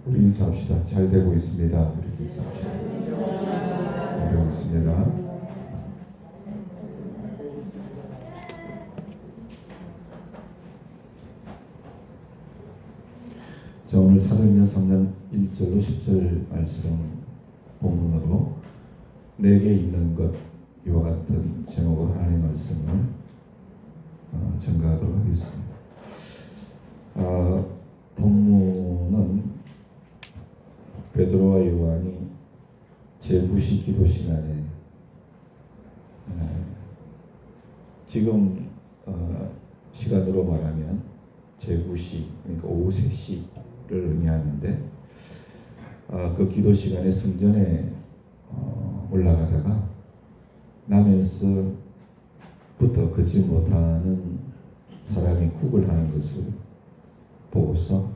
우리 인사합시다. 잘 되고 있습니다. 우리 인사합시다. 잘 되고 있습니다. 자, 오늘 사도행전 3장 1절로 10절 말씀 본문으로 내게 있는 것 이와 같은 제목으로 하나님의 말씀을 전가하도록 하겠습니다. 본문은 베드로와 요한이 제9시 기도 시간에 지금 시간으로 말하면 제9시 그러니까 오후 3시를 의미하는데 그 기도 시간에 성전에 올라가다가 남에서부터 걷지 못하는 사람이 구걸하는 것을 보고서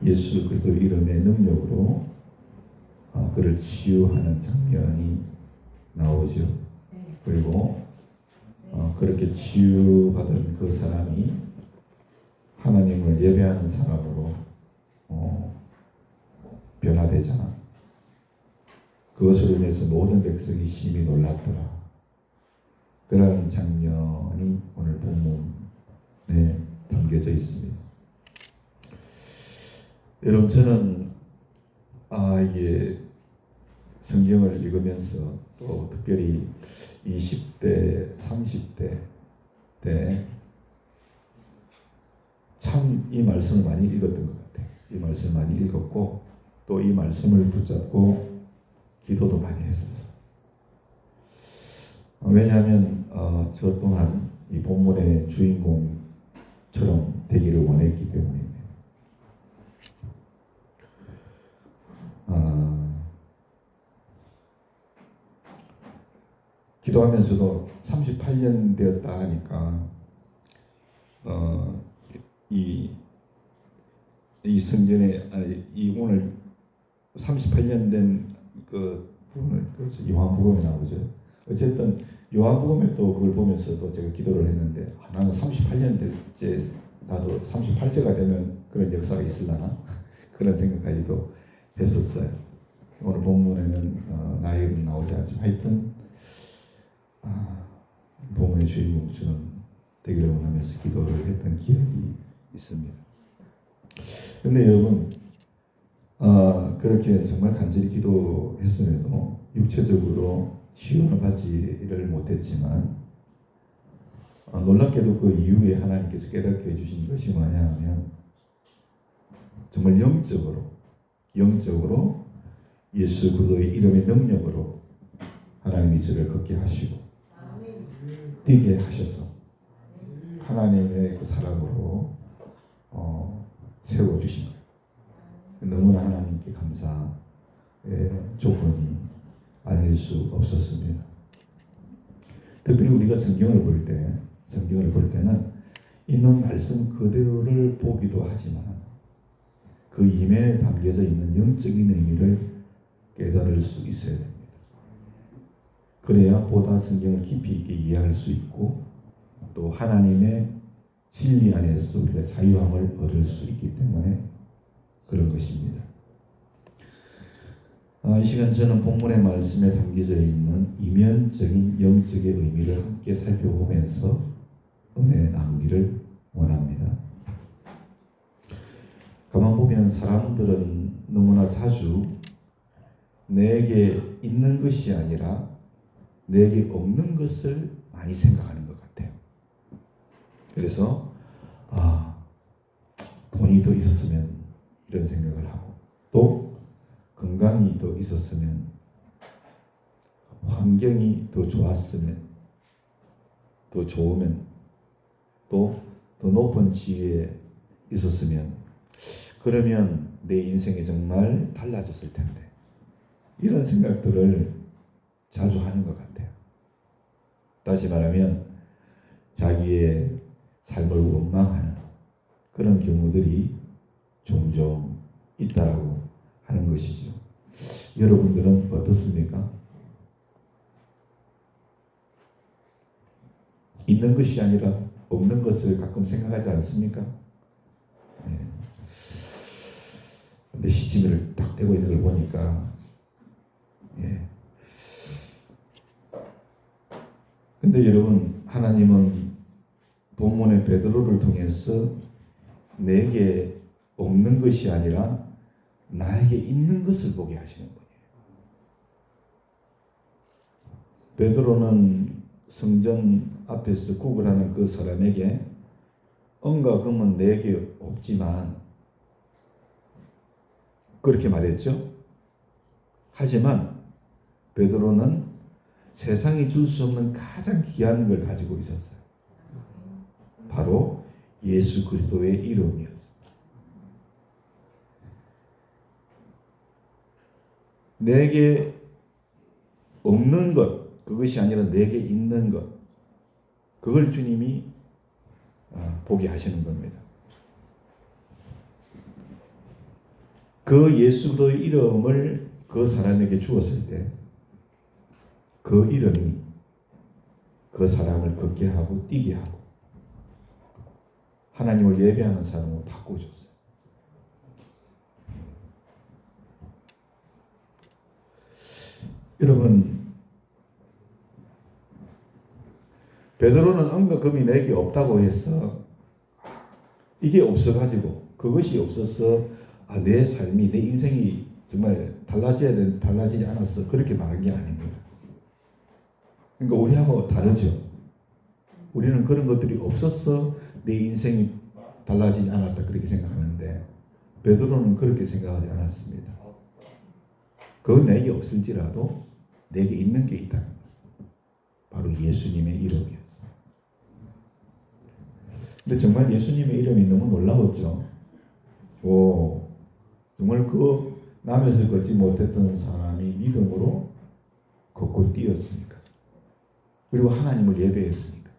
예수 그리스도 이름의 능력으로 그를 치유하는 장면이 나오죠. 그리고 그렇게 치유받은 그 사람이 하나님을 예배하는 사람으로 변화되자 그것으로 인해서 모든 백성이 심히 놀랐더라. 그런 장면이 오늘 본문에 담겨져 있습니다. 여러분, 저는 이게 성경을 읽으면서 또 특별히 20대, 30대 때 참 이 말씀을 많이 읽었던 것 같아요. 이 말씀을 많이 읽었고 또 이 말씀을 붙잡고 기도도 많이 했었어요. 왜냐하면 저 또한 이 본문의 주인공처럼 되기를 원했기 때문입니다. 기도하면서도 38년 되었다 하니까 이 성전에 이 오늘 38년 된 그 부분은 그렇죠. 요한복음에 나오죠. 어쨌든 요한복음에 또 그걸 보면서 또 제가 기도를 했는데 나는 38년 됐지 나도 38세가 되면 그런 역사가 있으려나 그런 생각까지도 했었어요. 오늘 본문에는 나이는 나오지 않지만 하여튼 본문의 주인공처럼 되기를 원하면서 기도를 했던 기억이 있습니다. 근데 여러분 그렇게 정말 간절히 기도했음에도 육체적으로 치유는 받지를 못했지만 놀랍게도 그 이후에 하나님께서 깨닫게 해주신 것이 뭐냐 하면 정말 영적으로 예수 그리스도의 이름의 능력으로 하나님이 저를 걷게 하시고 뛰게 하셔서 하나님의 그 사랑으로 세워주신 거예요. 너무나 하나님께 감사의 조건이 아닐 수 없었습니다. 특별히 우리가 성경을 볼 때는 있는 말씀 그대로를 보기도 하지만 그 이면에 담겨져 있는 영적인 의미를 깨달을 수 있어야 됩니다. 그래야 보다 성경을 깊이 있게 이해할 수 있고 또 하나님의 진리 안에서 우리가 자유함을 얻을 수 있기 때문에 그런 것입니다. 이 시간 저는 본문의 말씀에 담겨져 있는 이면적인 영적의 의미를 함께 살펴보면서 은혜 나누기를 원합니다. 가만 보면 사람들은 너무나 자주 내게 있는 것이 아니라 내게 없는 것을 많이 생각하는 것 같아요. 그래서 돈이 더 있었으면 이런 생각을 하고 또 건강이 더 있었으면 환경이 더 좋았으면 더 좋으면 또 더 높은 지위에 있었으면 그러면 내 인생이 정말 달라졌을 텐데 이런 생각들을 자주 하는 것 같아요. 다시 말하면 자기의 삶을 원망하는 그런 경우들이 종종 있다라고 하는 것이죠. 여러분들은 어떻습니까? 있는 것이 아니라 없는 것을 가끔 생각하지 않습니까? 근데 시치미를 딱 떼고 있는 걸 보니까, 예. 근데 여러분, 하나님은 본문의 베드로를 통해서 내게 없는 것이 아니라 나에게 있는 것을 보게 하시는 분이에요. 베드로는 성전 앞에서 구걸하는 그 사람에게 은과 금은 내게 없지만 그렇게 말했죠. 하지만 베드로는 세상이 줄 수 없는 가장 귀한 걸 가지고 있었어요. 바로 예수 그리스도의 이름이었어요. 내게 없는 것, 그것이 아니라 내게 있는 것, 그걸 주님이 보게 하시는 겁니다. 그 예수의 이름을 그 사람에게 주었을 때 그 이름이 그 사람을 걷게 하고 뛰게 하고 하나님을 예배하는 사람으로 바꿔줬어요. 여러분, 베드로는 은과 금이 내게 없다고 해서 이게 없어가지고 그것이 없어서 내 삶이 내 인생이 정말 달라지지 않았어 그렇게 말한 게 아닙니다. 그러니까 우리하고 다르죠. 우리는 그런 것들이 없어서 내 인생이 달라지지 않았다 그렇게 생각하는데 베드로는 그렇게 생각하지 않았습니다. 그건 내게 없을지라도 내게 있는 게 있다. 바로 예수님의 이름이었어요. 근데 정말 예수님의 이름이 너무 놀라웠죠. 정말 그 남에서 걷지 못했던 사람이 믿음으로 걷고 뛰었으니까. 그리고 하나님을 예배했으니까.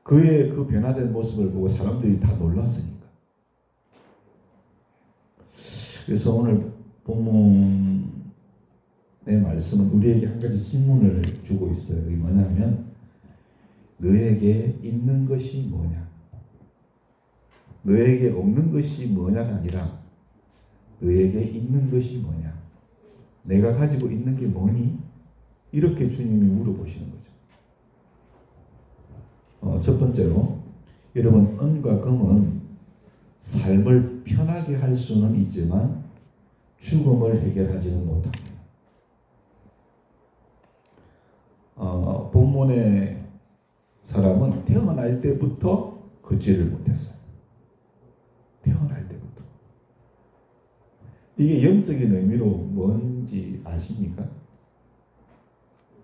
그의 그 변화된 모습을 보고 사람들이 다 놀랐으니까. 그래서 오늘 본문의 말씀은 우리에게 한 가지 질문을 주고 있어요. 이게 뭐냐면 너에게 있는 것이 뭐냐? 너에게 없는 것이 뭐냐가 아니라 너에게 있는 것이 뭐냐? 내가 가지고 있는 게 뭐니? 이렇게 주님이 물어보시는 거죠. 첫 번째로 여러분, 은과 금은 삶을 편하게 할 수는 있지만 죽음을 해결하지는 못합니다. 본문의 사람은 태어날 때부터 걷지를 못했어요. 태어날 때부터. 이게 영적인 의미로 뭔지 아십니까?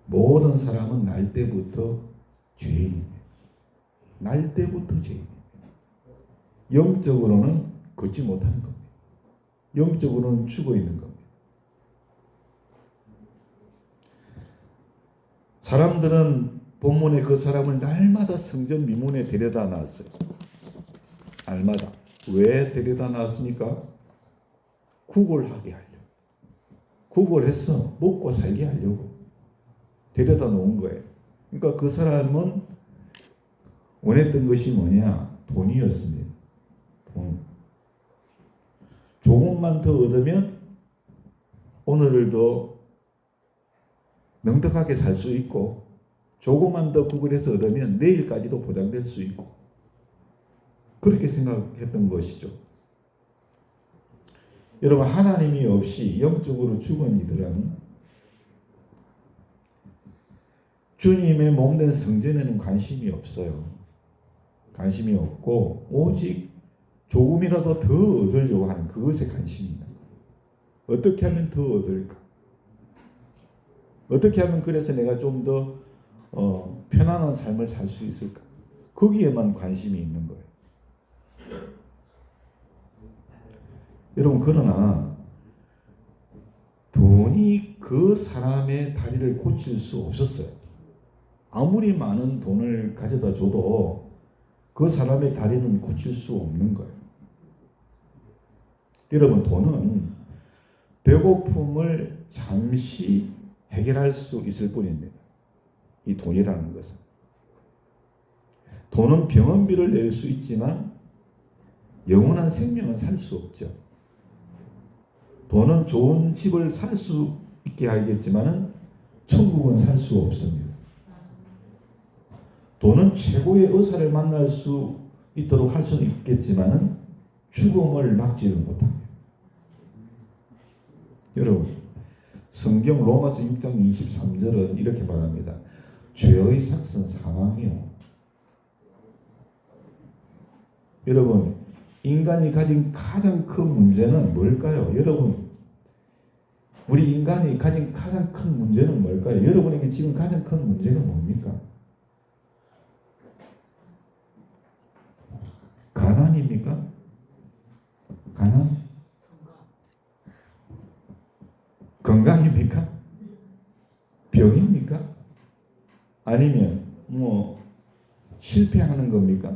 모든 사람은 날 때부터 죄인입니다. 날 때부터 죄인입니다. 영적으로는 걷지 못하는 겁니다. 영적으로는 죽어 있는 겁니다. 사람들은 본문에 그 사람을 날마다 성전 미문에 데려다 놨어요. 날마다. 왜 데려다 놨습니까? 구걸하게 하려고. 구걸해서 먹고 살게 하려고 데려다 놓은 거예요. 그러니까 그 사람은 원했던 것이 뭐냐? 돈이었습니다. 돈. 조금만 더 얻으면 오늘을 더 넉넉하게 살 수 있고 조금만 더 구걸해서 얻으면 내일까지도 보장될 수 있고 그렇게 생각했던 것이죠. 여러분, 하나님이 없이 영적으로 죽은 이들은 주님의 몸된 성전에는 관심이 없어요. 관심이 없고 오직 조금이라도 더 얻으려고 하는 그것에 관심이 있는 거예요. 어떻게 하면 더 얻을까? 어떻게 하면 그래서 내가 좀 더 편안한 삶을 살 수 있을까? 거기에만 관심이 있는 거예요. 여러분, 그러나 돈이 그 사람의 다리를 고칠 수 없었어요. 아무리 많은 돈을 가져다 줘도 그 사람의 다리는 고칠 수 없는 거예요. 여러분, 돈은 배고픔을 잠시 해결할 수 있을 뿐입니다. 이 돈이라는 것은. 돈은 병원비를 낼 수 있지만 영원한 생명은 살 수 없죠. 돈은 좋은 집을 살 수 있게 하겠지만은 천국은 살 수 없습니다. 돈은 최고의 의사를 만날 수 있도록 할 수는 있겠지만은 죽음을 막지는 못합니다. 여러분, 성경 로마서 6장 23절은 이렇게 말합니다. 죄의 삭은 사망이요. 여러분, 인간이 가진 가장 큰 문제는 뭘까요? 여러분, 우리 인간이 가진 가장 큰 문제는 뭘까요? 여러분에게 지금 가장 큰 문제가 뭡니까? 가난입니까? 가난? 건강입니까? 병입니까? 아니면 뭐 실패하는 겁니까?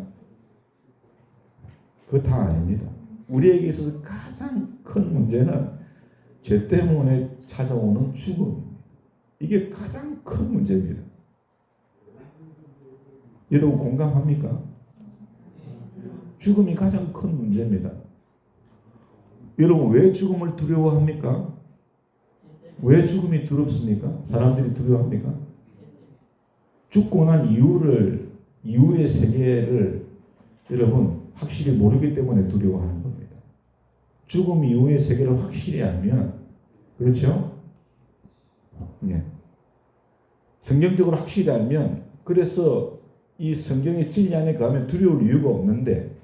그거 다 아닙니다. 우리에게 있어서 가장 큰 문제는 죄 때문에 찾아오는 죽음입니다. 이게 가장 큰 문제입니다. 여러분 공감합니까? 죽음이 가장 큰 문제입니다. 여러분 왜 죽음을 두려워합니까? 왜 죽음이 두렵습니까? 사람들이 두려워합니까? 죽고 난 이후의 세계를 여러분 확실히 모르기 때문에 두려워하는 겁니다. 죽음 이후의 세계를 확실히 알면, 그렇죠? 네. 성경적으로 확실히 알면, 그래서 이 성경의 진리 안에 가면 두려울 이유가 없는데,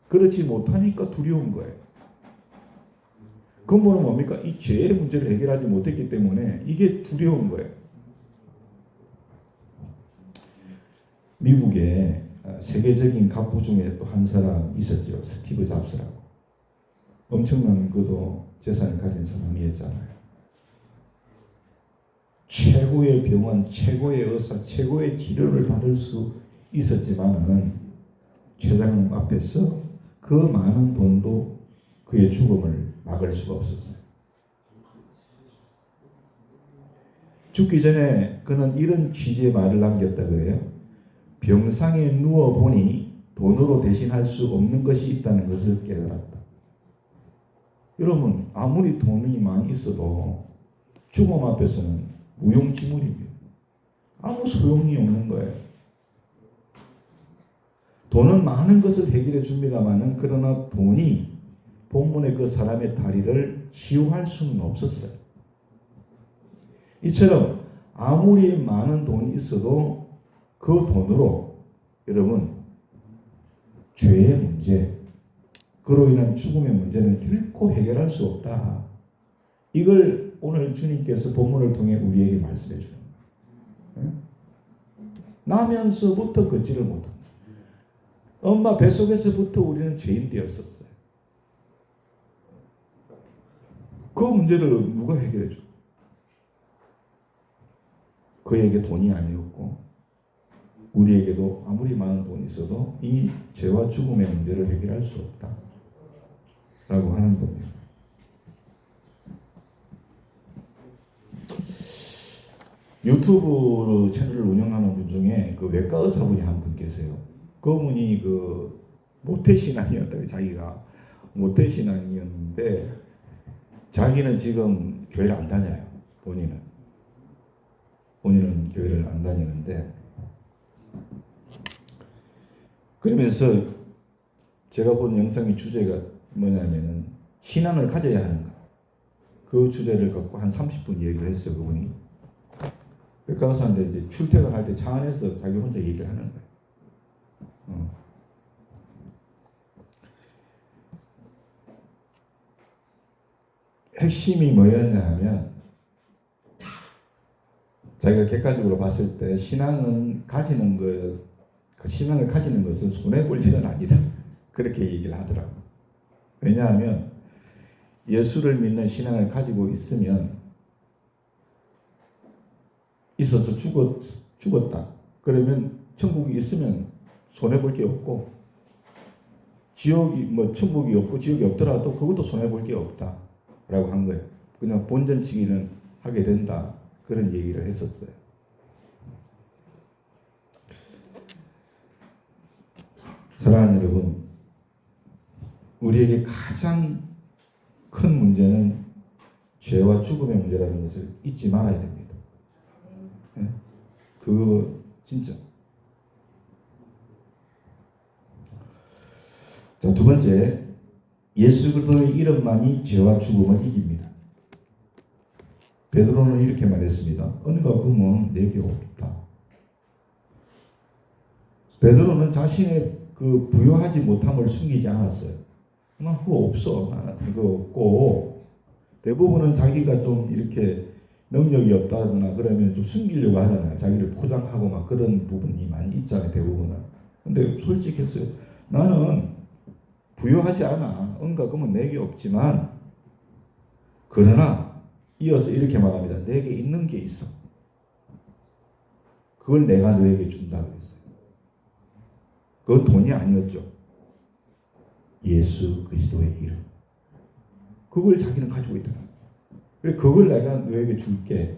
그렇지 못하니까 두려운 거예요. 근본은 뭡니까? 이 죄의 문제를 해결하지 못했기 때문에 이게 두려운 거예요. 미국에 세계적인 갑부 중에 또 한 사람 있었죠. 스티브 잡스라고. 엄청난 그도 재산을 가진 사람이었잖아요. 최고의 병원, 최고의 의사, 최고의 치료를 받을 수 있었지만은 최장 앞에서 그 많은 돈도 그의 죽음을 막을 수가 없었어요. 죽기 전에 그는 이런 취지의 말을 남겼다 그래요. 병상에 누워보니 돈으로 대신할 수 없는 것이 있다는 것을 깨달았다. 여러분 아무리 돈이 많이 있어도 죽음 앞에서는 무용지물입니다. 아무 소용이 없는 거예요. 돈은 많은 것을 해결해 줍니다마는 그러나 돈이 본문의 그 사람의 다리를 치유할 수는 없었어요. 이처럼 아무리 많은 돈이 있어도 그 돈으로 여러분 죄의 문제, 그로 인한 죽음의 문제는 결코 해결할 수 없다. 이걸 오늘 주님께서 본문을 통해 우리에게 말씀해 주는 거예요. 나면서부터 걷지를 못합니다. 엄마 뱃속에서부터 우리는 죄인 되었었어요. 그 문제를 누가 해결해 줘? 그에게 돈이 아니었고 우리에게도 아무리 많은 돈이 있어도 이 죄와 죽음의 문제를 해결할 수 없다 라고 하는 겁니다. 유튜브 채널을 운영하는 분 중에 그 외과 의사분이 한 분 계세요. 그분이 그 모태신앙이었다고, 자기가 모태신앙이었는데 자기는 지금 교회를 안 다녀요. 본인은 교회를 안 다니는데, 그러면서 제가 본 영상의 주제가 뭐냐면은 신앙을 가져야 하는가, 그 주제를 갖고 한 30분 얘기를 했어요. 그분이 외과 의사인데 이제 출퇴근할 때 차 안에서 자기 혼자 얘기를 하는 거예요. 핵심이 뭐였냐 하면, 자기가 객관적으로 봤을 때 신앙을 가지는 것은 손해볼 일은 아니다. 그렇게 얘기를 하더라고요. 왜냐하면 예수를 믿는 신앙을 가지고 있어서 죽었다. 그러면 천국이 있으면 손해볼 게 없고, 천국이 없고 지옥이 없더라도 그것도 손해볼 게 없다 라고 한 거예요. 그냥 본전치기는 하게 된다, 그런 얘기를 했었어요. 사랑하는 여러분, 우리에게 가장 큰 문제는 죄와 죽음의 문제라는 것을 잊지 말아야 됩니다. 예? 그거 진짜. 자, 두 번째, 예수 그리스도의 이름만이 죄와 죽음을 이깁니다. 베드로는 이렇게 말했습니다. 은과 금은 내게 없다. 베드로는 자신의 그 부요하지 못함을 숨기지 않았어요. 난 그거 없어. 나는 그거 없고, 대부분은 자기가 좀 이렇게 능력이 없다거나 그러면 좀 숨기려고 하잖아요. 자기를 포장하고 막 그런 부분이 많이 있잖아요. 대부분은. 근데 솔직했어요. 나는 부요하지 않아. 은과 금은 내게 없지만, 그러나 이어서 이렇게 말합니다. 내게 있는 게 있어. 그걸 내가 너에게 준다 그랬어요. 그건 돈이 아니었죠. 예수 그리스도의 이름. 그걸 자기는 가지고 있더라. 그래, 그걸 내가 너에게 줄게.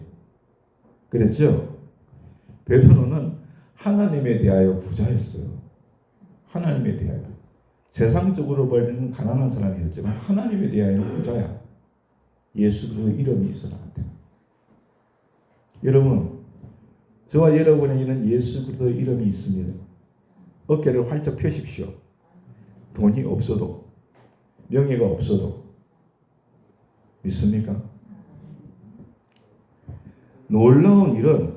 그랬죠? 베드로는 하나님에 대하여 부자였어요. 하나님에 대하여. 세상적으로 볼 때는 가난한 사람이었지만 하나님에 대하여는 부자야. 예수 그리스도의 이름이 있어 나한테. 여러분, 저와 여러분에게는 예수 그리스도의 이름이 있습니다. 어깨를 활짝 펴십시오. 돈이 없어도, 명예가 없어도. 믿습니까? 놀라운 일은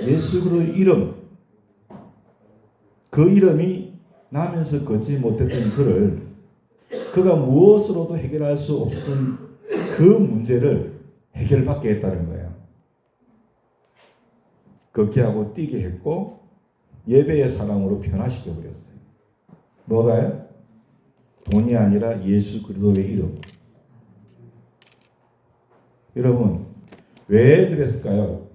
예수 그리스도의 이름, 그 이름이 나면서 걷지 못했던 그를, 그가 무엇으로도 해결할 수 없었던 그 문제를 해결받게 했다는 거예요. 걷게 하고 뛰게 했고 예배의 사람으로 변화시켜 버렸어요. 뭐가요? 돈이 아니라 예수 그리스도의 이름. 여러분, 왜 그랬을까요?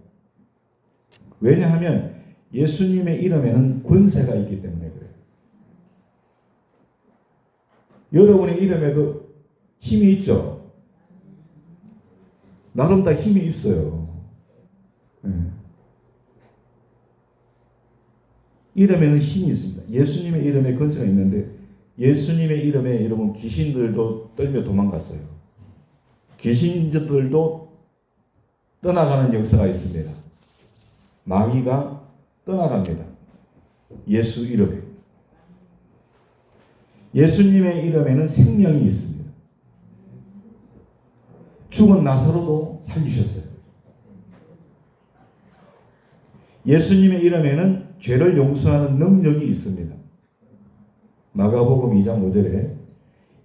왜냐하면 예수님의 이름에는 권세가 있기 때문에 그래요. 여러분의 이름에도 힘이 있죠? 나름 다 힘이 있어요. 네. 이름에는 힘이 있습니다. 예수님의 이름에 권세가 있는데 예수님의 이름에 여러분 귀신들도 떨며 도망갔어요. 귀신들도 떠나가는 역사가 있습니다. 마귀가 떠나갑니다. 예수 이름에. 예수님의 이름에는 생명이 있습니다. 죽은 나사로도 살리셨어요. 예수님의 이름에는 죄를 용서하는 능력이 있습니다. 마가복음 2장 5절에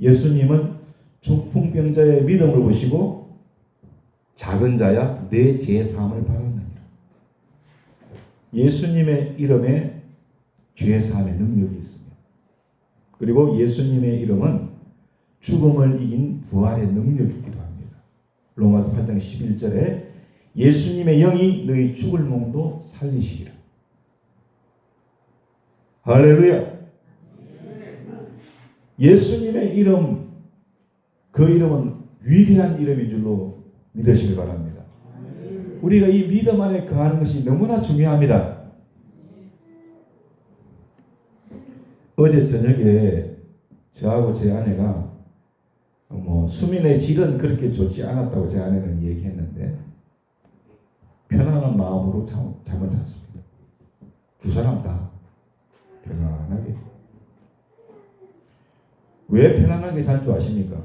예수님은 중풍병자의 믿음을 보시고 작은 자야 내 죄 사함을 받았느니라. 예수님의 이름에 죄 사함의 능력이 있습니다. 그리고 예수님의 이름은 죽음을 이긴 부활의 능력이기도 합니다. 로마서 8장 11절에 예수님의 영이 너희 죽을 몸도 살리시리라. 할렐루야. 예수님의 이름, 그 이름은 위대한 이름인 줄로 믿으시기 바랍니다. 우리가 이 믿음 안에 거하는 것이 너무나 중요합니다. 어제 저녁에 저하고 제 아내가 수면의 질은 그렇게 좋지 않았다고 제 아내는 얘기했는데 편안한 마음으로 잠을 잤습니다. 두 사람 다 편안하게. 왜 편안하게 잘 줄 아십니까?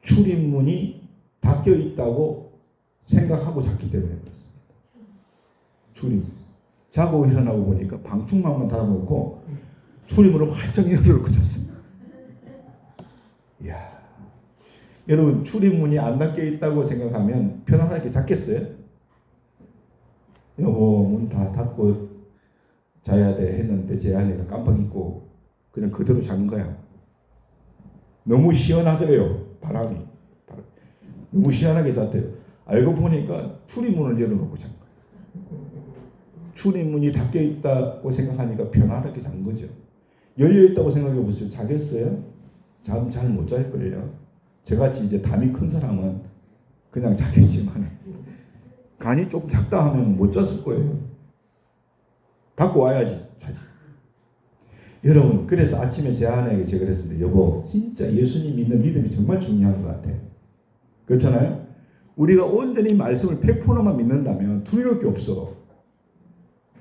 출입문이 닫혀 있다고 생각하고 잤기 때문에 그렇습니다. 출입. 자고 일어나고 보니까 방충망만 닫아놓고 출입문을 활짝 열어놓고 잤습니다. 이야. 여러분, 출입문이 안 닫혀 있다고 생각하면 편안하게 잤겠어요? 여보, 문 다 닫고 자야 돼 했는데 제 아내가 깜빡 잊고 그냥 그대로 잔 거야. 너무 시원하더래요. 바람이. 너무 시원하게 잤대요. 알고 보니까 출입문을 열어놓고 잔 거예요. 출입문이 닫혀 있다고 생각하니까 편안하게 잔 거죠. 열려 있다고 생각해 보세요. 자겠어요? 잠 잘 못 잘걸요. 저같이 이제 담이 큰 사람은 그냥 자겠지만 간이 조금 작다 하면 못 잤을 거예요. 닫고 와야지 자지. 여러분, 그래서 아침에 제 아내에게 제가 그랬습니다. 여보, 진짜 예수님 믿는 믿음이 정말 중요한 것 같아. 그렇잖아요? 우리가 온전히 말씀을 100%만 믿는다면 두려울 게 없어.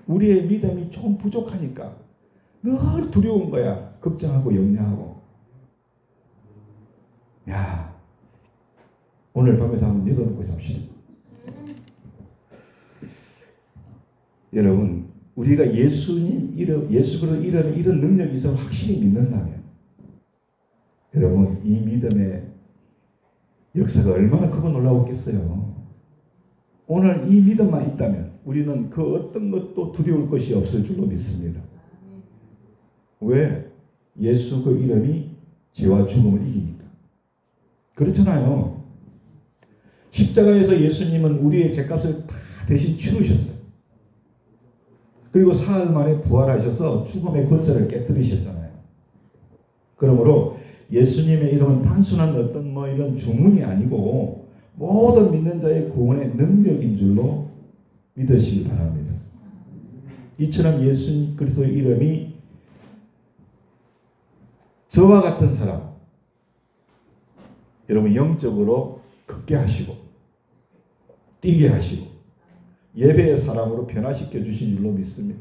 우리의 믿음이 좀 부족하니까 늘 두려운 거야. 걱정하고 염려하고. 야, 오늘 밤에 한번 내려놓고 잡시다. 여러분, 우리가 예수님 이름, 예수 그리스도 이름에 이런 능력이 있어 확실히 믿는다면, 여러분, 이 믿음의 역사가 얼마나 크고 놀라웠겠어요. 오늘 이 믿음만 있다면 우리는 그 어떤 것도 두려울 것이 없을 줄로 믿습니다. 왜? 예수 그 이름이 죄와 죽음을 이기니까. 그렇잖아요. 십자가에서 예수님은 우리의 죄값을 다 대신 치르셨어요. 그리고 사흘 만에 부활하셔서 죽음의 권세를 깨뜨리셨잖아요. 그러므로 예수님의 이름은 단순한 어떤 이런 주문이 아니고 모든 믿는 자의 구원의 능력인 줄로 믿으시기 바랍니다. 이처럼 예수 그리스도의 이름이 저와 같은 사람, 여러분 영적으로 걷게 하시고 뛰게 하시고 예배의 사람으로 변화시켜 주신 줄로 믿습니다.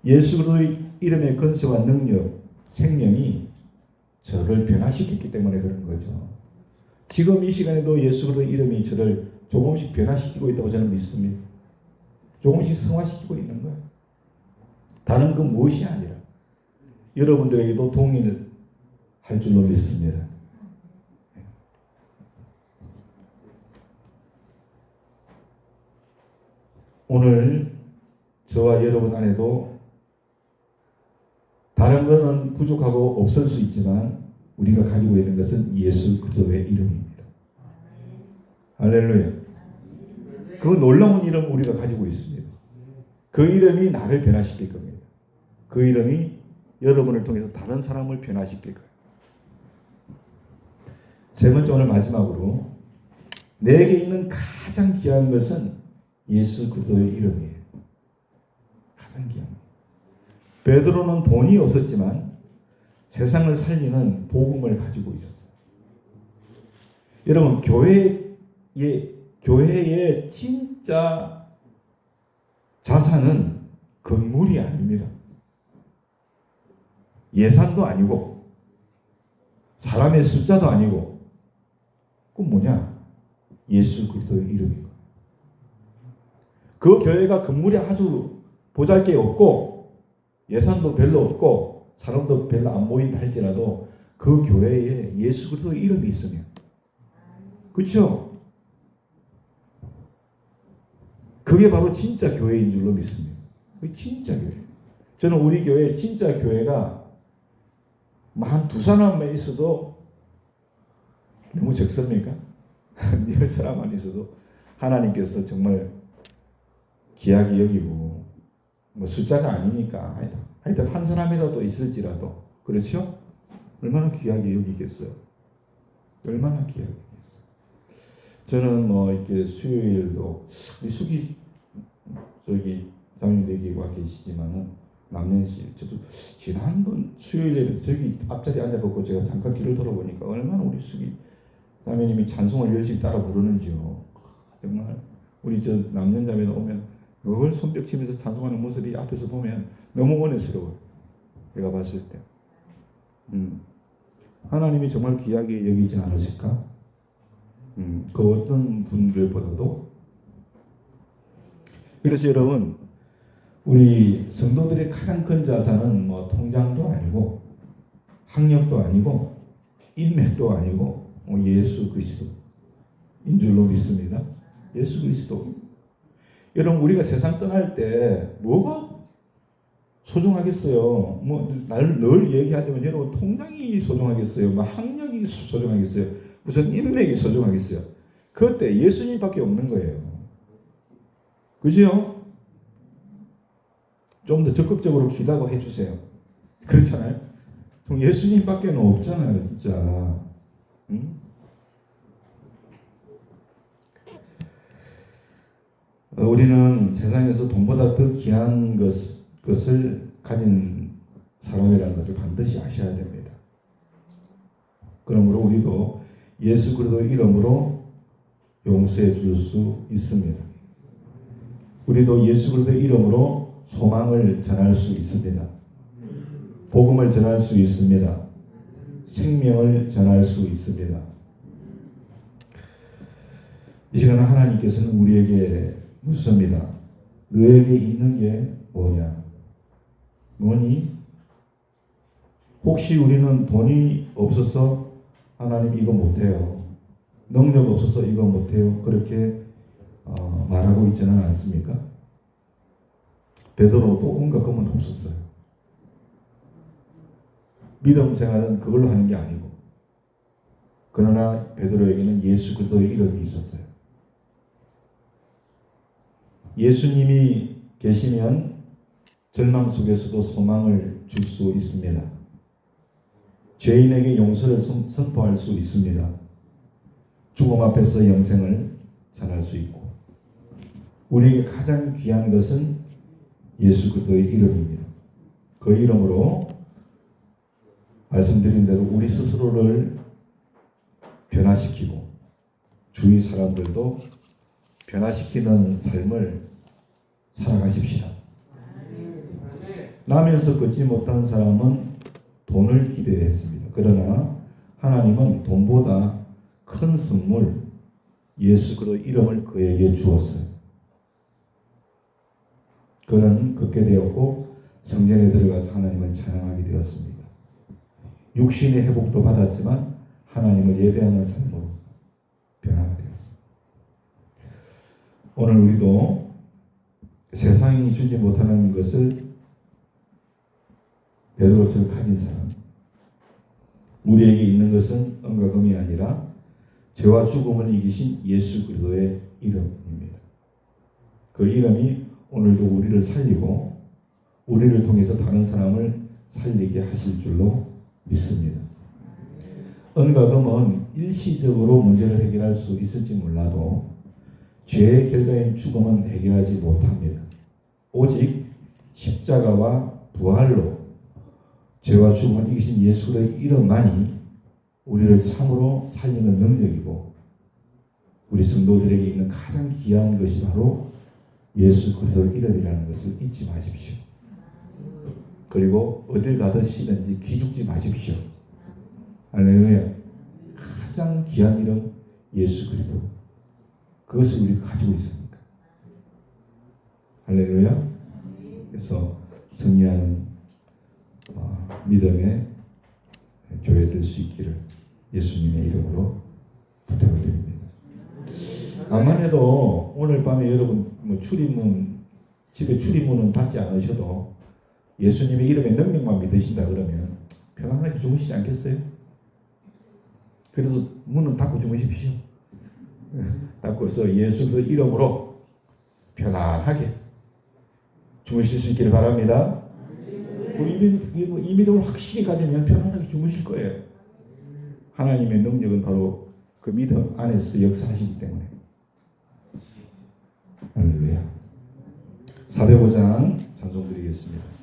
예수 그리스도의 이름의 권세와 능력, 생명이 저를 변화시켰기 때문에 그런 거죠. 지금 이 시간에도 예수 그리스도의 이름이 저를 조금씩 변화시키고 있다고 저는 믿습니다. 조금씩 성화시키고 있는 거예요. 다른 그 무엇이 아니라 여러분들에게도 동의를 할 줄로 믿습니다. 오늘 저와 여러분 안에도 다른 것은 부족하고 없을 수 있지만 우리가 가지고 있는 것은 예수 그리스도의 이름입니다. 할렐루야. 그 놀라운 이름 우리가 가지고 있습니다. 그 이름이 나를 변화시킬 겁니다. 그 이름이 여러분을 통해서 다른 사람을 변화시킬 거예요. 세 번째, 오늘 마지막으로 내게 있는 가장 귀한 것은 예수 그리스도의 이름이에요. 가장 귀한 것. 베드로는 돈이 없었지만 세상을 살리는 복음을 가지고 있었어요. 여러분, 교회의 진짜 자산은 건물이 아닙니다. 예산도 아니고 사람의 숫자도 아니고 그건 뭐냐? 예수 그리스도의 이름인 거예요. 그 교회가 건물이 아주 보잘게 없고 예산도 별로 없고 사람도 별로 안 모인다 할지라도 그 교회에 예수 그리스도의 이름이 있으면, 그렇죠? 그게 바로 진짜 교회인 줄로 믿습니다. 그게 진짜 교회. 저는 우리 교회 진짜 교회가 한 두 사람만 있어도 너무 적습니까? 열 사람만 있어도 하나님께서 정말 귀하게 여기고, 숫자가 아니니까 하여튼 한 사람이라도 있을지라도, 그렇죠? 얼마나 귀하게 여기겠어요. 얼마나 귀하게 여기겠어요. 저는 이렇게 수요일도 우리 수기 장님 얘기 와 계시지만은 남년씨, 저도 지난번 수요일에 저기 앞자리에 앉아갖고 제가 잠깐 귀를 들어보니까 얼마나 우리 수기 자매님이 찬송을 열심히 따라 부르는지요. 정말 우리 저 남년자매도 오면 늘 손뼉치면서 찬송하는 모습이 앞에서 보면 너무 은혜스러워요. 제가 봤을 때. 하나님이 정말 귀하게 여기지 않으실까? 그 어떤 분들보다도. 그래서 여러분, 우리 성도들의 가장 큰 자산은 통장도 아니고 학력도 아니고 인맥도 아니고 예수 그리스도인 줄로 믿습니다. 예수 그리스도. 여러분, 우리가 세상 떠날 때 뭐가 소중하겠어요? 늘 얘기하지만 여러분, 통장이 소중하겠어요? 학력이 소중하겠어요? 무슨 인맥이 소중하겠어요? 그때 예수님밖에 없는 거예요. 그죠? 좀 더 적극적으로 기도하고 해주세요. 그렇잖아요? 예수님밖에 없잖아요, 진짜. 우리는 세상에서 돈보다 더 귀한 것을 가진 사람이라는 것을 반드시 아셔야 됩니다. 그러므로 우리도 예수 그리스도의 이름으로 용서해 줄 수 있습니다. 우리도 예수 그리스도의 이름으로 소망을 전할 수 있습니다. 복음을 전할 수 있습니다. 생명을 전할 수 있습니다. 이 시간에 하나님께서는 우리에게 묻습니다. 너에게 있는 게 뭐냐? 뭐니? 혹시 우리는 돈이 없어서 하나님 이거 못해요. 능력 없어서 이거 못해요. 그렇게 말하고 있지는 않습니까? 베드로도 온갖 검은 없었어요. 믿음 생활은 그걸로 하는 게 아니고, 그러나 베드로에게는 예수 그리스도의 이름이 있었어요. 예수님이 계시면 절망 속에서도 소망을 줄 수 있습니다. 죄인에게 용서를 선포할 수 있습니다. 죽음 앞에서 영생을 전할 수 있고, 우리에게 가장 귀한 것은 예수 그리스도의 이름입니다. 그 이름으로 말씀드린 대로 우리 스스로를 변화시키고 주위 사람들도 변화시키는 삶을 살아가십시다. 나면서 걷지 못한 사람은 돈을 기대했습니다. 그러나 하나님은 돈보다 큰 선물 예수 그리스도의 이름을 그에게 주었어요. 그는 걷게 되었고 성전에 들어가서 하나님을 찬양하게 되었습니다. 육신의 회복도 받았지만 하나님을 예배하는 삶으로 변화가 되었습니다. 오늘 우리도 세상이 주지 못하는 것을 베드로처럼 가진 사람, 우리에게 있는 것은 은과 금이 아니라 죄와 죽음을 이기신 예수 그리스도의 이름입니다. 그 이름이 오늘도 우리를 살리고 우리를 통해서 다른 사람을 살리게 하실 줄로 믿습니다. 은과 금은 일시적으로 문제를 해결할 수 있을지 몰라도 죄의 결과인 죽음은 해결하지 못합니다. 오직 십자가와 부활로 죄와 죽음을 이기신 예수의 이름만이 우리를 참으로 살리는 능력이고, 우리 성도들에게 있는 가장 귀한 것이 바로 예수 그리스도의 이름이라는 것을 잊지 마십시오. 그리고 어딜 가듯이든지 기죽지 마십시오. 할렐루야. 가장 귀한 이름 예수 그리스도, 그것을 우리가 가지고 있습니다. 할렐루야. 그래서 승리하는 믿음의 교회 될 수 있기를 예수님의 이름으로 부탁을 드립니다. 암만 해도 오늘 밤에 여러분 출입문, 집에 출입문은 닫지 않으셔도 예수님의 이름의 능력만 믿으신다 그러면 편안하게 주무시지 않겠어요? 그래서 문은 닫고 주무십시오. 닫고서 예수의 이름으로 편안하게 주무실 수 있기를 바랍니다. 이 믿음을 확실히 가지면 편안하게 주무실 거예요. 하나님의 능력은 바로 그 믿음 안에서 역사하시기 때문에. 할렐루야. 405장 찬송 드리겠습니다.